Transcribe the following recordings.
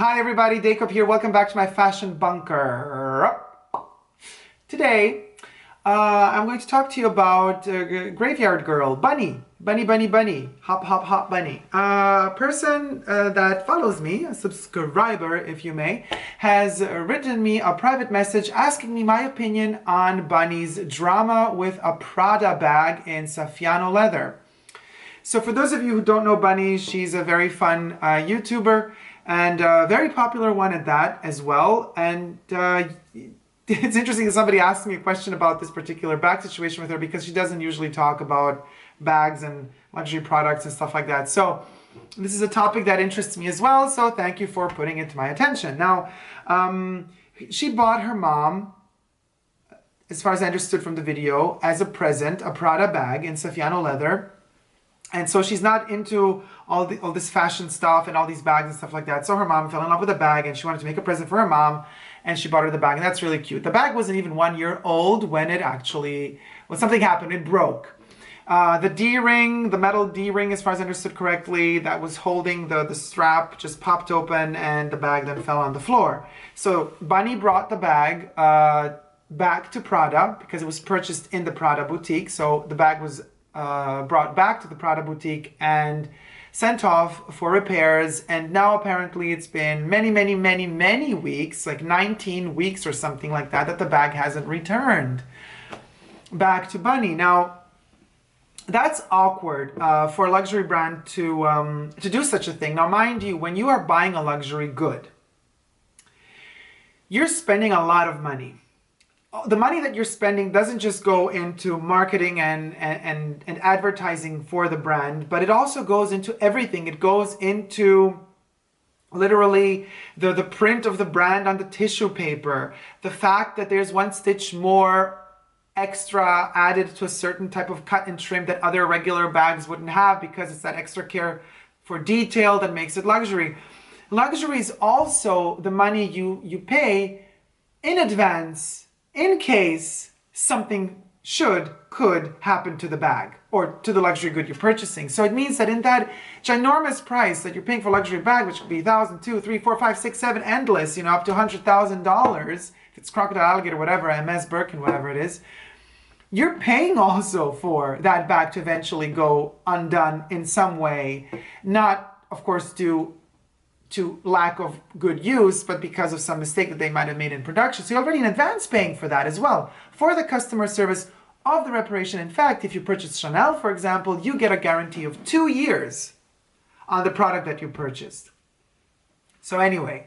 Hi everybody, Dacob here. Welcome back to my fashion bunker. Today, I'm going to talk to you about Graveyard Girl, Bunny. Bunny. Hop, hop, hop, bunny. A person that follows me, a subscriber if you may, has written me a private message asking me my opinion on Bunny's drama with a Prada bag in Saffiano leather. So for those of you who don't know Bunny, she's a very fun YouTuber and a very popular one at that as well. And it's interesting that somebody asked me a question about this particular bag situation with her because she doesn't usually talk about bags and luxury products and stuff like that. So this is a topic that interests me as well. So thank you for putting it to my attention. Now, she bought her mom, as far as I understood from the video, as a present, a Prada bag in Saffiano leather. And so she's not into all this fashion stuff and all these bags and stuff like that. So her mom fell in love with a bag and she wanted to make a present for her mom and she bought her the bag, and that's really cute. The bag wasn't even 1 year old when something happened, it broke. The D-ring, the metal D-ring, as far as I understood correctly, that was holding the strap just popped open and the bag then fell on the floor. So Bunny brought the bag back to Prada because it was purchased in the Prada boutique. So the bag was brought back to the Prada boutique and sent off for repairs, and now apparently it's been many weeks, like 19 weeks or something like that, that the bag hasn't returned back to Bunny. Now that's awkward for a luxury brand to do such a thing. Now mind you, when you are buying a luxury good, you're spending a lot of money. The money that you're spending doesn't just go into marketing and advertising for the brand, but it also goes into everything. It goes into literally the print of the brand on the tissue paper, the fact that there's one stitch more extra added to a certain type of cut and trim that other regular bags wouldn't have because it's that extra care for detail that makes it luxury. Luxury is also the money you pay in advance in case something could happen to the bag or to the luxury good you're purchasing. So it means that in that ginormous price that you're paying for a luxury bag, which could be $1,000, $2,000, $3,000, $4,000, $5,000, $6,000, $7,000, endless, up to $100,000, if it's crocodile, alligator, whatever, MS Birkin, whatever it is, you're paying also for that bag to eventually go undone in some way, not, of course, due to lack of good use, but because of some mistake that they might have made in production. So you're already in advance paying for that as well, for the customer service of the reparation. In fact, if you purchase Chanel, for example, you get a guarantee of 2 years on the product that you purchased. So anyway,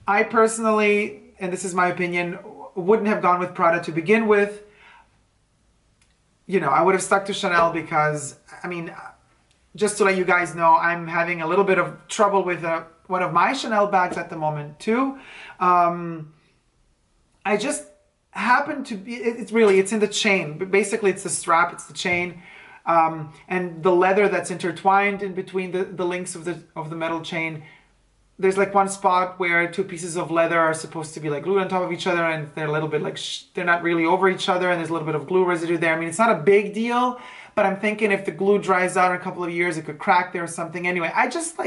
I personally, and this is my opinion, wouldn't have gone with Prada to begin with. I would have stuck to Chanel because, just to let you guys know, I'm having a little bit of trouble with one of my Chanel bags at the moment too. I just happen to be, it's in the chain. But basically it's the strap, it's the chain, and the leather that's intertwined in between the links of the metal chain. There's like one spot where two pieces of leather are supposed to be like glued on top of each other, and they're a little bit like, they're not really over each other, and there's a little bit of glue residue there. It's not a big deal, but I'm thinking if the glue dries out in a couple of years, it could crack there or something. Anyway, I just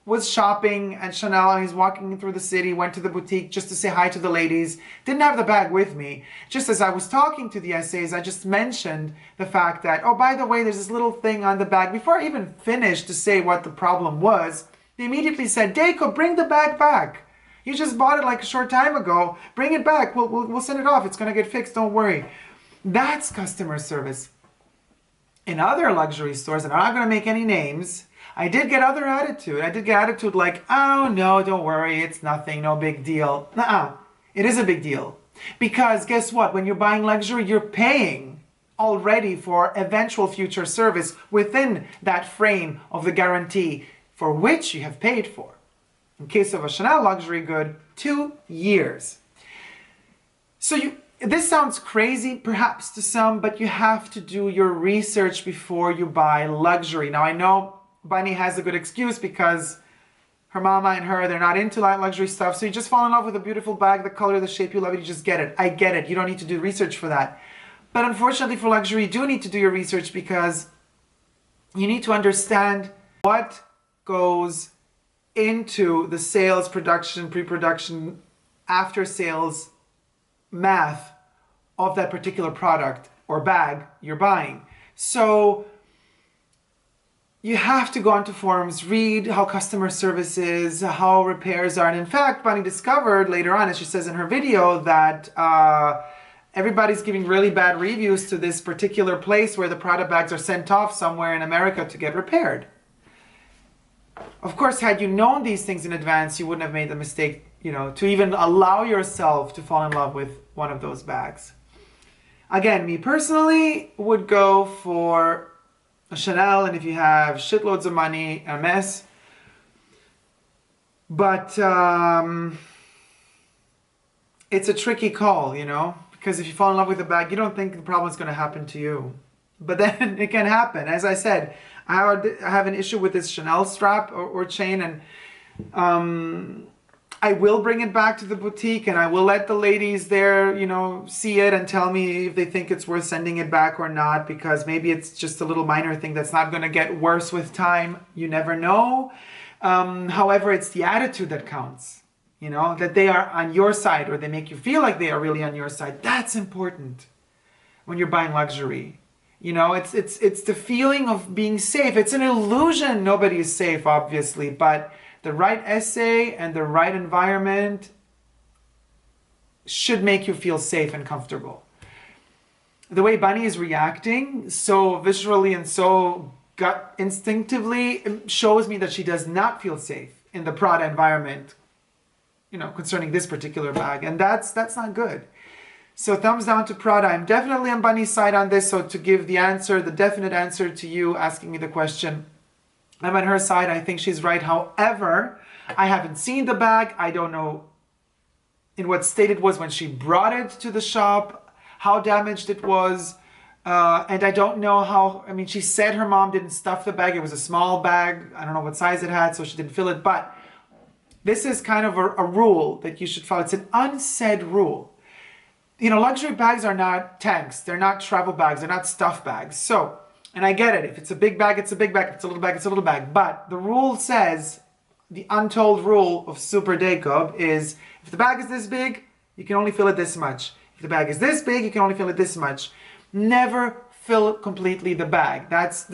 was shopping at Chanel. I was walking through the city, went to the boutique just to say hi to the ladies. Didn't have the bag with me. Just as I was talking to the SAs, I just mentioned the fact that, oh, by the way, there's this little thing on the bag. Before I even finished to say what the problem was, they immediately said, Dacob, bring the bag back. You just bought it like a short time ago. Bring it back. We'll send it off. It's going to get fixed. Don't worry. That's customer service. In other luxury stores, and I'm not going to make any names, I did get other attitude. I did get attitude like, oh, no, don't worry. It's nothing. No big deal. Nuh-uh. It is a big deal. Because guess what? When you're buying luxury, you're paying already for eventual future service within that frame of the guarantee for which you have paid for. In case of a Chanel luxury good, 2 years. So this sounds crazy perhaps to some, but you have to do your research before you buy luxury. Now I know Bunny has a good excuse because her mama and her, they're not into that luxury stuff. So you just fall in love with a beautiful bag, the color, the shape, you love it, you just get it. I get it. You don't need to do research for that. But unfortunately for luxury, you do need to do your research because you need to understand what goes into the sales, production, pre-production, after sales math of that particular product or bag you're buying. So you have to go onto forums, read how customer service is, how repairs are. And in fact, Bunny discovered later on, as she says in her video, that everybody's giving really bad reviews to this particular place where the Prada bags are sent off somewhere in America to get repaired. Of course, had you known these things in advance, you wouldn't have made the mistake, you know, to even allow yourself to fall in love with one of those bags. Again, me personally would go for a Chanel, and if you have shitloads of money, a mess. But it's a tricky call, you know, because if you fall in love with a bag, you don't think the problem is going to happen to you. But then it can happen. As I said, I have an issue with this Chanel strap or chain, and I will bring it back to the boutique, and I will let the ladies there, you know, see it and tell me if they think it's worth sending it back or not, because maybe it's just a little minor thing that's not going to get worse with time. You never know. However, it's the attitude that counts, you know, that they are on your side, or they make you feel like they are really on your side. That's important when you're buying luxury. You know, it's the feeling of being safe. It's an illusion. Nobody is safe, obviously, but the right essay and the right environment should make you feel safe and comfortable. The way Bunny is reacting so viscerally and so gut instinctively shows me that she does not feel safe in the Prada environment, you know, concerning this particular bag. And that's not good. So thumbs down to Prada. I'm definitely on Bunny's side on this. So to give the answer, the definite answer to you asking me the question, I'm on her side. I think she's right. However, I haven't seen the bag. I don't know in what state it was when she brought it to the shop, how damaged it was. And I don't know how, I mean, she said her mom didn't stuff the bag. It was a small bag. I don't know what size it had, so she didn't fill it. But this is kind of a rule that you should follow. It's an unsaid rule. You know, luxury bags are not tanks. They're not travel bags. They're not stuff bags. So, and I get it. If it's a big bag, it's a big bag. If it's a little bag, it's a little bag. But the rule says, the untold rule of Super Dacob is, if the bag is this big, you can only fill it this much. If the bag is this big, you can only fill it this much. Never fill completely the bag. That's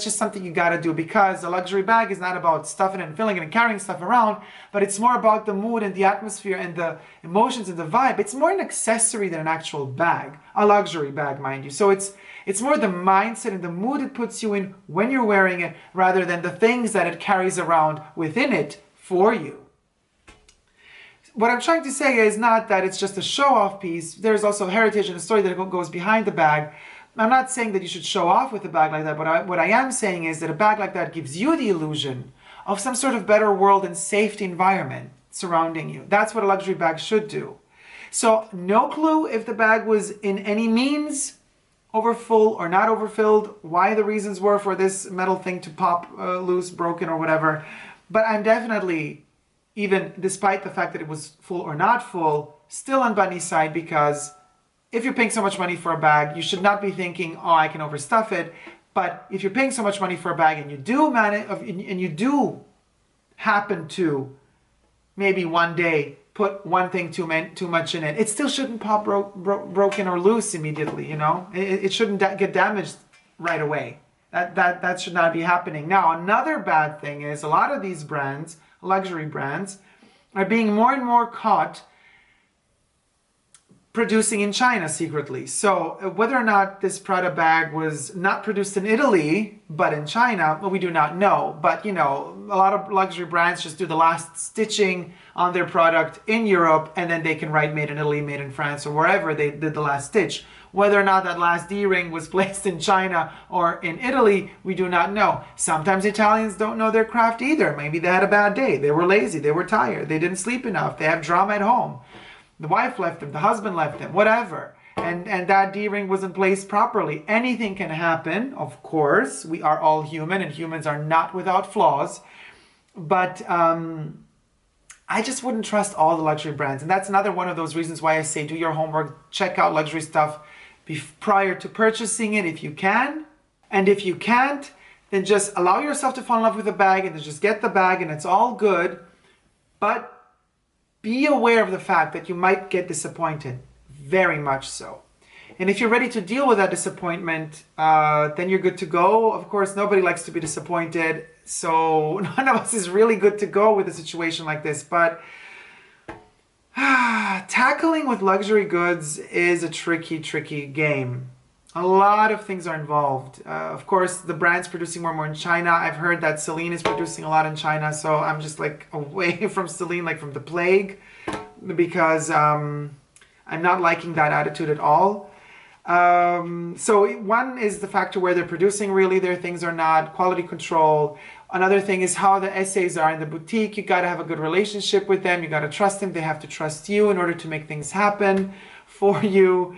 just something you gotta do, because a luxury bag is not about stuffing it and filling it and carrying stuff around, but it's more about the mood and the atmosphere and the emotions and the vibe. It's more an accessory than an actual bag, a luxury bag, mind you. So it's more the mindset and the mood it puts you in when you're wearing it, rather than the things that it carries around within it for you. What I'm trying to say is not that it's just a show-off piece. There's also heritage and a story that goes behind the bag. I'm not saying that you should show off with a bag like that, but what I am saying is that a bag like that gives you the illusion of some sort of better world and safety environment surrounding you. That's what a luxury bag should do. So no clue if the bag was in any means overfull or not overfilled, why the reasons were for this metal thing to pop loose, broken or whatever. But I'm definitely, even despite the fact that it was full or not full, still on Bunny's side, because if you're paying so much money for a bag, you should not be thinking, oh, I can overstuff it. But if you're paying so much money for a bag and you do manage, and you do happen to maybe one day put one thing too much in it, it still shouldn't pop broken or loose immediately, you know? It shouldn't get damaged right away. That should not be happening. Now, another bad thing is a lot of these brands, luxury brands, are being more and more caught producing in China secretly. So whether or not this Prada bag was not produced in Italy, but in China, well, we do not know. But, you know, a lot of luxury brands just do the last stitching on their product in Europe, and then they can write made in Italy, made in France, or wherever they did the last stitch. Whether or not that last D-ring was placed in China or in Italy, we do not know. Sometimes Italians don't know their craft either. Maybe they had a bad day. They were lazy. They were tired. They didn't sleep enough. They have drama at home. The wife left them, the husband left them, whatever. And that D-ring wasn't placed properly. Anything can happen, of course. We are all human, and humans are not without flaws. But I just wouldn't trust all the luxury brands. And that's another one of those reasons why I say do your homework, check out luxury stuff prior to purchasing it if you can. And if you can't, then just allow yourself to fall in love with the bag and then just get the bag and it's all good. But be aware of the fact that you might get disappointed, very much so. And if you're ready to deal with that disappointment, then you're good to go. Of course, nobody likes to be disappointed, so none of us is really good to go with a situation like this. But tackling with luxury goods is a tricky game. A lot of things are involved. Of course, the brand's producing more and more in China. I've heard that Celine is producing a lot in China, so I'm just like away from Celine, like from the plague, because I'm not liking that attitude at all. So one is the factor where they're producing really their things or not, quality control. Another thing is how the essays are in the boutique. You got to have a good relationship with them. You got to trust them. They have to trust you in order to make things happen for you.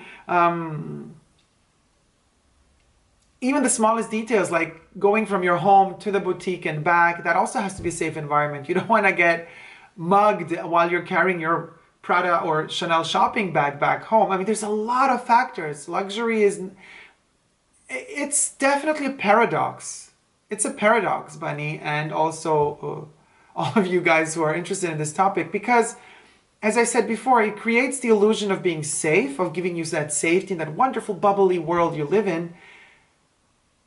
Even the smallest details, like going from your home to the boutique and back, that also has to be a safe environment. You don't want to get mugged while you're carrying your Prada or Chanel shopping bag back home. I mean, there's a lot of factors. Luxury it's definitely a paradox. It's a paradox, Bunny, and also all of you guys who are interested in this topic, because as I said before, it creates the illusion of being safe, of giving you that safety in that wonderful bubbly world you live in,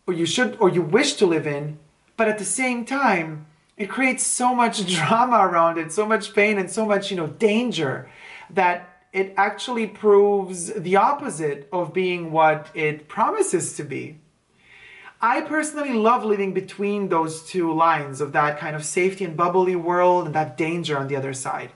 or you wish to live in, but at the same time, it creates so much drama around it, so much pain and so much, danger, that it actually proves the opposite of being what it promises to be. I personally love living between those two lines of that kind of safety and bubbly world and that danger on the other side.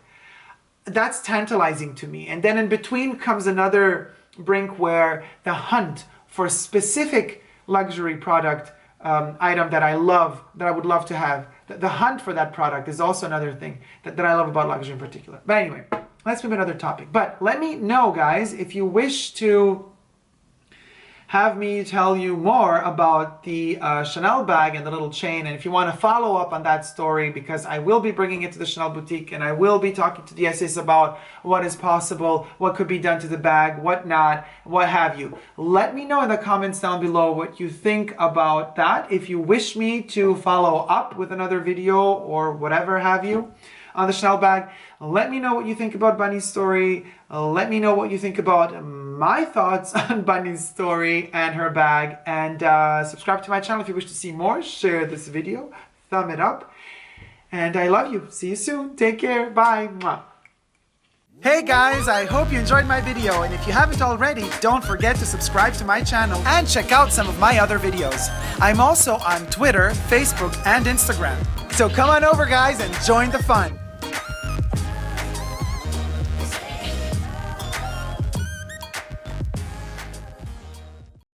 That's tantalizing to me. And then in between comes another brink where the hunt for a specific luxury product item that I love, that I would love to have. The hunt for that product is also another thing that I love about luxury in particular. But anyway, let's move to another topic. But let me know, guys, if you wish to have me tell you more about the Chanel bag and the little chain, and if you want to follow up on that story, because I will be bringing it to the Chanel boutique and I will be talking to the essays about what is possible, what could be done to the bag, what not, what have you. Let me know in the comments down below what you think about that. If you wish me to follow up with another video or whatever have you on the Chanel bag, let me know what you think about Bunny's story. Let me know what you think about my thoughts on Bunny's story and her bag. And subscribe to my channel if you wish to see more. Share this video. Thumb it up. And I love you. See you soon. Take care. Bye. Mwah. Hey guys, I hope you enjoyed my video, and if you haven't already, don't forget to subscribe to my channel and check out some of my other videos. I'm also on Twitter, Facebook, and Instagram. So come on over guys and join the fun.